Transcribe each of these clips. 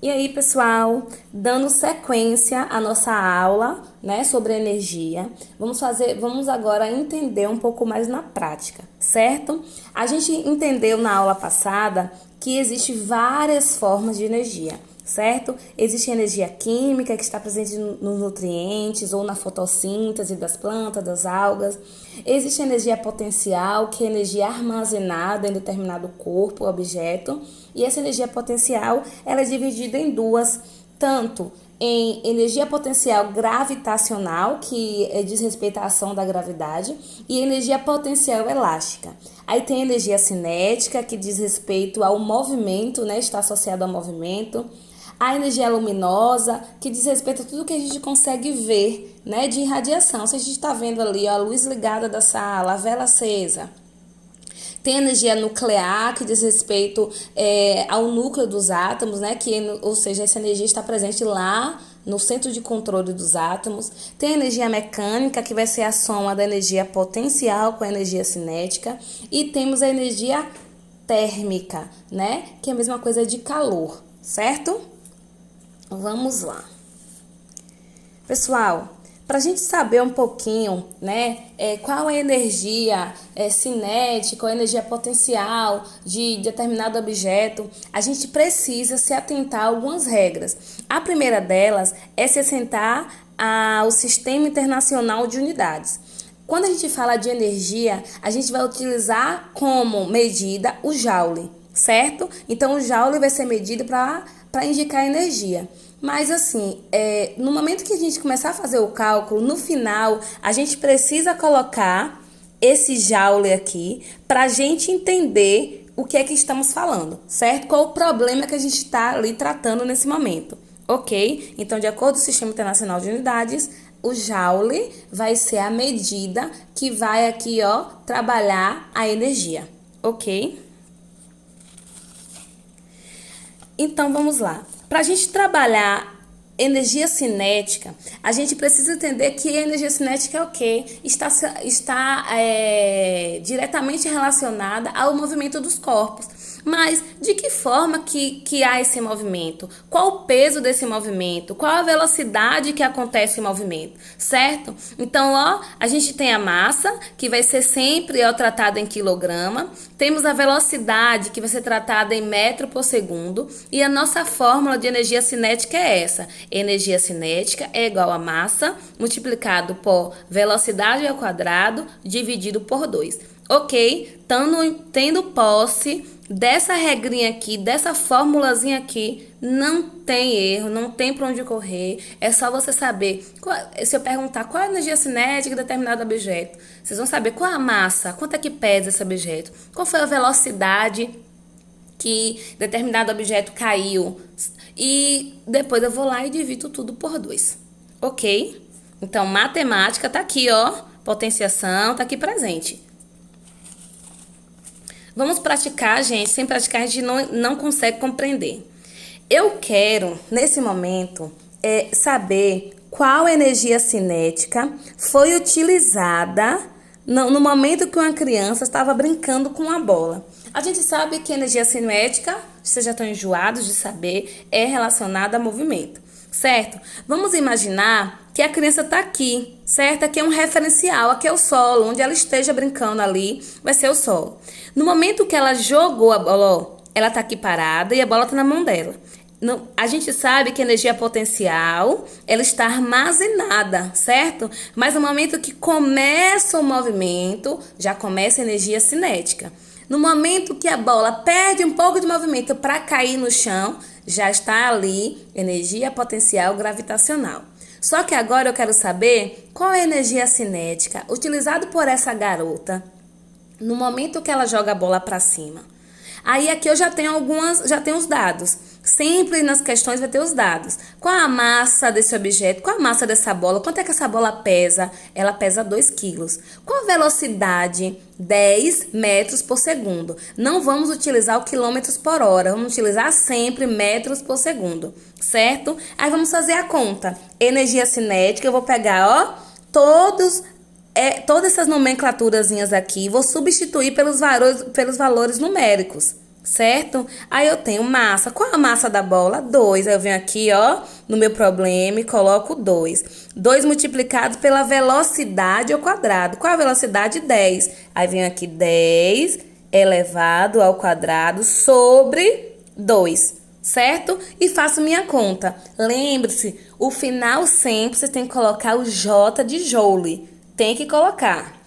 E aí, pessoal, dando sequência à nossa aula, né, sobre energia, vamos agora entender um pouco mais na prática, certo? A gente entendeu na aula passada que existe várias formas de energia, certo? Existe energia química que está presente nos nutrientes ou na fotossíntese das plantas, das algas. Existe energia potencial, que é energia armazenada em determinado corpo, objeto. E essa energia potencial, ela é dividida em duas, tanto em energia potencial gravitacional, que diz respeito à ação da gravidade, e energia potencial elástica. Aí tem energia cinética, que diz respeito ao movimento, né? Está associado ao movimento. A energia luminosa, que diz respeito a tudo que a gente consegue ver, né? De irradiação. Se a gente está vendo ali, ó, a luz ligada da sala, a vela acesa. Tem energia nuclear, que diz respeito ao núcleo dos átomos, né? Ou seja, essa energia está presente lá no centro de controle dos átomos. Tem a energia mecânica, que vai ser a soma da energia potencial com a energia cinética. E temos a energia térmica, né? Que é a mesma coisa de calor, certo? Vamos lá. Pessoal, para a gente saber um pouquinho, né, qual é a energia cinética, ou a energia potencial de determinado objeto, a gente precisa se atentar a algumas regras. A primeira delas é se atentar ao Sistema Internacional de Unidades. Quando a gente fala de energia, a gente vai utilizar como medida o joule, certo? Então, o joule vai ser medido para indicar energia. Mas assim, no momento que a gente começar a fazer o cálculo, no final, a gente precisa colocar esse joule aqui para a gente entender o que é que estamos falando, certo? Qual o problema que a gente está ali tratando nesse momento, ok? Então, de acordo com o Sistema Internacional de Unidades, o joule vai ser a medida que vai aqui, ó, trabalhar a energia, ok? Então, vamos lá. Para a gente trabalhar energia cinética, a gente precisa entender que a energia cinética é o quê? Está diretamente relacionada ao movimento dos corpos. Mas de que forma que há esse movimento? Qual o peso desse movimento? Qual a velocidade que acontece o movimento? Certo? Então, ó, a gente tem a massa, que vai ser sempre tratada em quilograma. Temos a velocidade, que vai ser tratada em metro por segundo. E a nossa fórmula de energia cinética é essa. Energia cinética é igual a massa multiplicado por velocidade ao quadrado dividido por 2. Ok? Tendo posse dessa regrinha aqui, dessa formulazinha aqui, não tem erro, não tem para onde correr. É só você saber. Se eu perguntar qual é a energia cinética de determinado objeto, vocês vão saber qual é a massa, quanto é que pesa esse objeto, qual foi a velocidade que determinado objeto caiu. E depois eu vou lá e divido tudo por 2. Ok? Então, matemática tá aqui, ó. Potenciação tá aqui presente. Vamos praticar, gente. Sem praticar, a gente não consegue compreender. Eu quero, nesse momento, saber qual energia cinética foi utilizada no momento que uma criança estava brincando com a bola. A gente sabe que a energia cinética, vocês já estão enjoados de saber, é relacionada a movimento, certo? Vamos imaginar que a criança está aqui, certo? Aqui é um referencial, aqui é o solo, onde ela esteja brincando ali, vai ser o solo. No momento que ela jogou a bola, ó, ela está aqui parada e a bola está na mão dela. A gente sabe que a energia potencial, ela está armazenada, certo? Mas no momento que começa o movimento, já começa a energia cinética. No momento que a bola perde um pouco de movimento para cair no chão, já está ali energia potencial gravitacional. Só que agora eu quero saber qual é a energia cinética utilizada por essa garota no momento que ela joga a bola para cima. Aí aqui eu já tenho os dados. Sempre nas questões vai ter os dados. Qual a massa desse objeto? Qual a massa dessa bola? Quanto é que essa bola pesa? Ela pesa 2 quilos. Qual a velocidade? 10 metros por segundo. Não vamos utilizar o quilômetros por hora. Vamos utilizar sempre metros por segundo. Certo? Aí vamos fazer a conta. Energia cinética, eu vou pegar, ó, todas essas nomenclaturazinhas aqui, vou substituir pelos valores numéricos, certo? Aí eu tenho massa. Qual a massa da bola? 2. Aí eu venho aqui, ó, no meu problema e coloco 2. 2 multiplicado pela velocidade ao quadrado. Qual a velocidade? 10. Aí venho aqui 10 elevado ao quadrado sobre 2, certo? E faço minha conta. Lembre-se, o final sempre você tem que colocar o J de joule. Tem que colocar.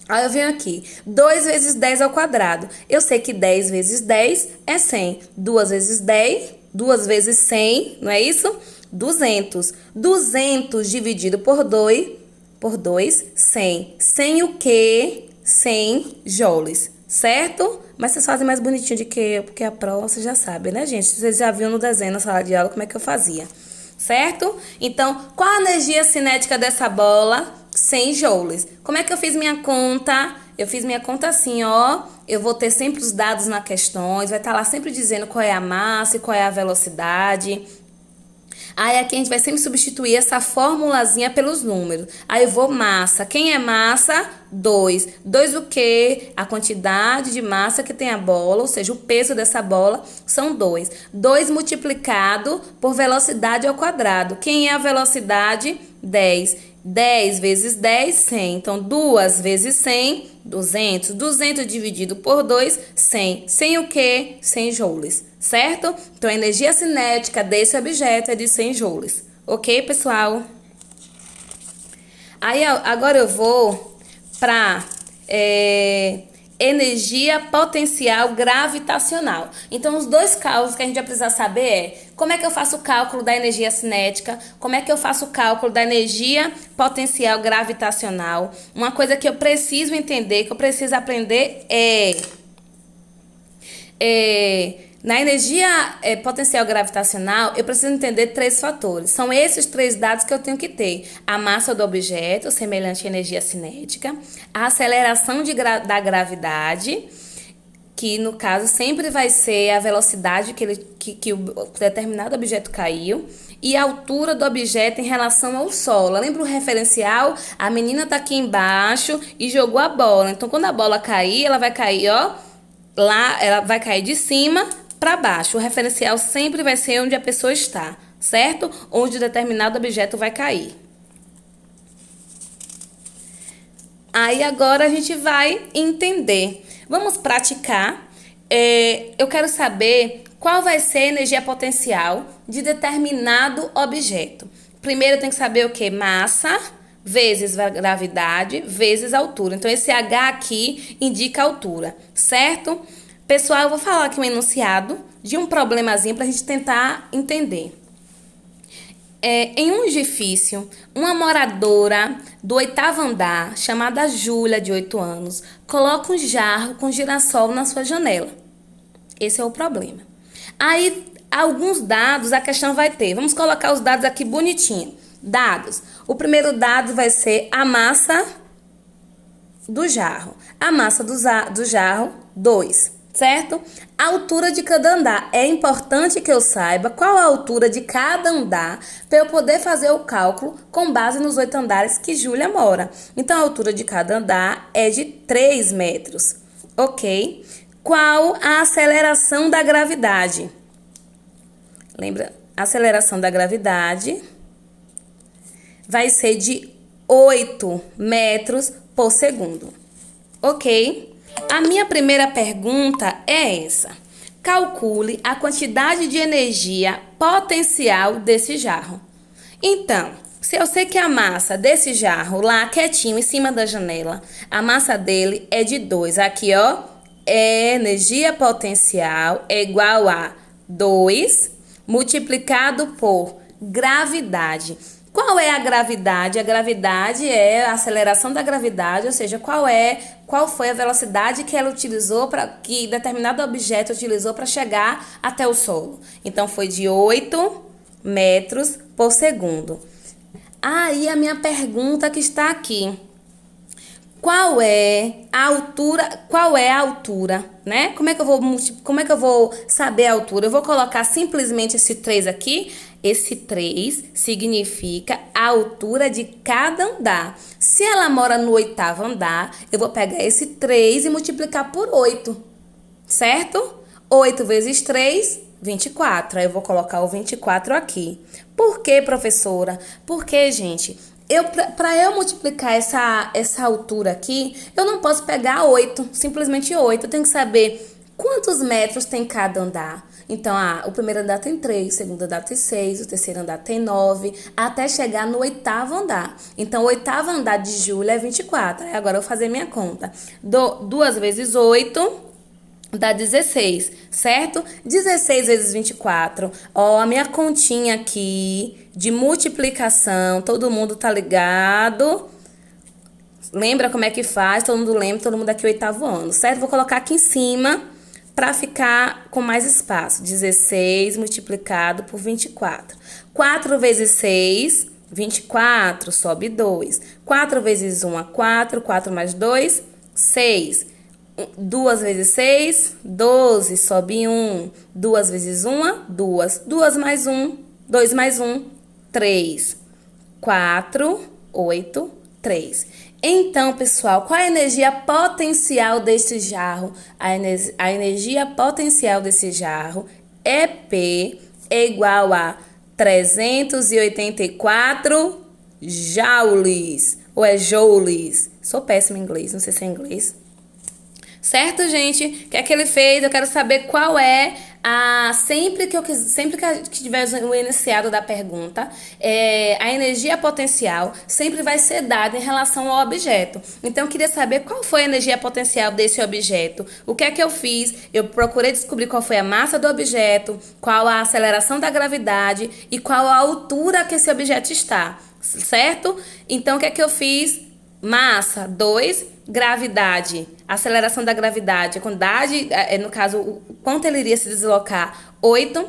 Aí eu venho aqui, 2 vezes 10 ao quadrado. Eu sei que 10 vezes 10 é 100. 2 vezes 10, 2 vezes 100, não é isso? 200. 200 dividido por 2, 100. 100 o quê? 100 joules, certo? Mas vocês fazem mais bonitinho do que eu, porque a prova você já sabe, né, gente? Vocês já viram no desenho, na sala de aula, como é que eu fazia, certo? Então, qual a energia cinética dessa bola? 100 joules. Como é que eu fiz minha conta? Eu fiz minha conta assim, ó. Eu vou ter sempre os dados nas questões, vai estar lá sempre dizendo qual é a massa e qual é a velocidade. Aí aqui a gente vai sempre substituir essa formulazinha pelos números. Aí eu vou massa. Quem é massa? 2. 2 o quê? A quantidade de massa que tem a bola, ou seja, o peso dessa bola são 2. 2 multiplicado por velocidade ao quadrado. Quem é a velocidade? 10. 10 vezes 10, 100. Então, 2 vezes 100, 200. 200 dividido por 2, 100. 100 o quê? 100 joules, certo? Então, a energia cinética desse objeto é de 100 joules. Ok, pessoal? Aí, agora eu vou para energia potencial gravitacional. Então, os dois cálculos que a gente vai precisar saber é como é que eu faço o cálculo da energia cinética, como é que eu faço o cálculo da energia potencial gravitacional. Uma coisa que eu preciso entender, que eu preciso aprender na energia potencial gravitacional, eu preciso entender 3 fatores. São esses 3 dados que eu tenho que ter. A massa do objeto, semelhante à energia cinética. A aceleração da gravidade, que no caso sempre vai ser a velocidade que o determinado objeto caiu. E a altura do objeto em relação ao solo. Lembra o referencial? A menina tá aqui embaixo e jogou a bola. Então, quando a bola cair, ela vai cair, ó, lá, ela vai cair de cima para baixo. O referencial sempre vai ser onde a pessoa está, certo? Onde determinado objeto vai cair. Aí agora a gente vai entender. Vamos praticar. Eu quero saber qual vai ser a energia potencial de determinado objeto. Primeiro eu tenho que saber o que? Massa vezes gravidade vezes altura. Então, esse H aqui indica a altura, certo? Pessoal, eu vou falar aqui um enunciado de um problemazinho para a gente tentar entender. Em um edifício, uma moradora do 8º andar, chamada Júlia, de 8 anos, coloca um jarro com girassol na sua janela. Esse é o problema. Aí, alguns dados a questão vai ter. Vamos colocar os dados aqui bonitinho. Dados. O primeiro dado vai ser a massa do jarro. A massa do jarro, 2. Certo? A altura de cada andar. É importante que eu saiba qual a altura de cada andar para eu poder fazer o cálculo com base nos 8 andares que Júlia mora. Então, a altura de cada andar é de 3 metros. Ok? Qual a aceleração da gravidade? Lembra? A aceleração da gravidade vai ser de 8 metros por segundo. Ok? A minha primeira pergunta é essa. Calcule a quantidade de energia potencial desse jarro. Então, se eu sei que a massa desse jarro lá quietinho em cima da janela, a massa dele é de 2. Aqui, ó, energia potencial é igual a 2 multiplicado por gravidade. Qual é a gravidade? A gravidade é a aceleração da gravidade, ou seja, qual foi a velocidade que ela utilizou que determinado objeto utilizou para chegar até o solo. Então, foi de 8 metros por segundo. Aí a minha pergunta que está aqui. Qual é a altura, né? Como é que eu vou saber a altura? Eu vou colocar simplesmente esse 3 aqui. Esse 3 significa a altura de cada andar. Se ela mora no 8º andar, eu vou pegar esse 3 e multiplicar por 8, certo? 8 vezes 3, 24. Aí eu vou colocar o 24 aqui. Por quê, professora? Porque, gente, para eu multiplicar essa altura aqui, eu não posso pegar 8, simplesmente 8. Eu tenho que saber quantos metros tem cada andar. Então, o primeiro andar tem 3, o segundo andar tem 6, o terceiro andar tem 9, até chegar no 8º andar. Então, o 8º andar de Júlia é 24. Aí agora eu vou fazer minha conta. 2 vezes 8 dá 16, certo? 16 vezes 24. Ó, a minha continha aqui de multiplicação, todo mundo tá ligado? Lembra como é que faz? Todo mundo lembra, todo mundo aqui 8º ano, certo? Vou colocar aqui em cima para ficar com mais espaço. 16 multiplicado por 24. 4 vezes 6, 24, sobe 2. 4 vezes 1 é 4, 4 mais 2, 6. 2 vezes 6, 12, sobe 1. 2 vezes 1, 2. 2 mais 1, 2 mais 1, 3. 4, 8, 3. Então, pessoal, qual a energia potencial desse jarro? A energia potencial desse jarro é P é igual a 384 joules. Ou é joules? Sou péssima em inglês, não sei se é inglês. Certo, gente? O que é que ele fez? Eu quero saber qual é sempre que tiver o enunciado da pergunta, a energia potencial sempre vai ser dada em relação ao objeto. Então, eu queria saber qual foi a energia potencial desse objeto. O que é que eu fiz? Eu procurei descobrir qual foi a massa do objeto, qual a aceleração da gravidade e qual a altura que esse objeto está. Certo? Então, o que é que eu fiz? Massa, 2, gravidade, aceleração da gravidade, a quantidade, no caso, o quanto ele iria se deslocar, 8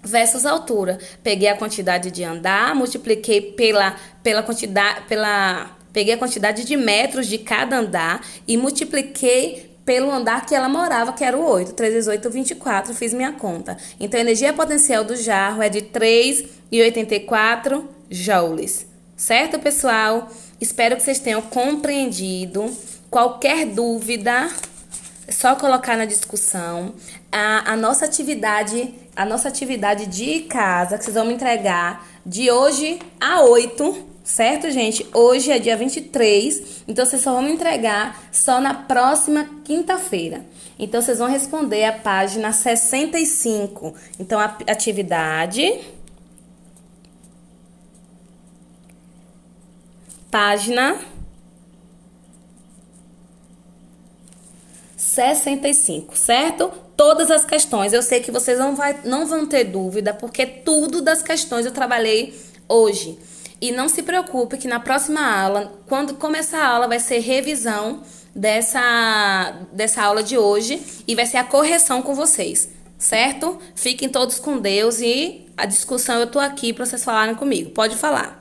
versus altura. Peguei a quantidade de andar, multipliquei peguei a quantidade de metros de cada andar e multipliquei pelo andar que ela morava, que era o 8. 3 vezes 8, 24, fiz minha conta. Então, a energia potencial do jarro é de 3,84 joules. Certo, pessoal? Espero que vocês tenham compreendido. Qualquer dúvida, é só colocar na discussão. A nossa atividade de casa, que vocês vão me entregar de hoje a 8, certo, gente? Hoje é dia 23, então vocês só vão me entregar só na próxima quinta-feira. Então, vocês vão responder a página 65. Então, a atividade... Página 65, certo? Todas as questões. Eu sei que vocês não vão ter dúvida, porque tudo das questões eu trabalhei hoje. E não se preocupe que na próxima aula, quando começar a aula, vai ser revisão dessa aula de hoje e vai ser a correção com vocês, certo? Fiquem todos com Deus e a discussão eu tô aqui para vocês falarem comigo. Pode falar.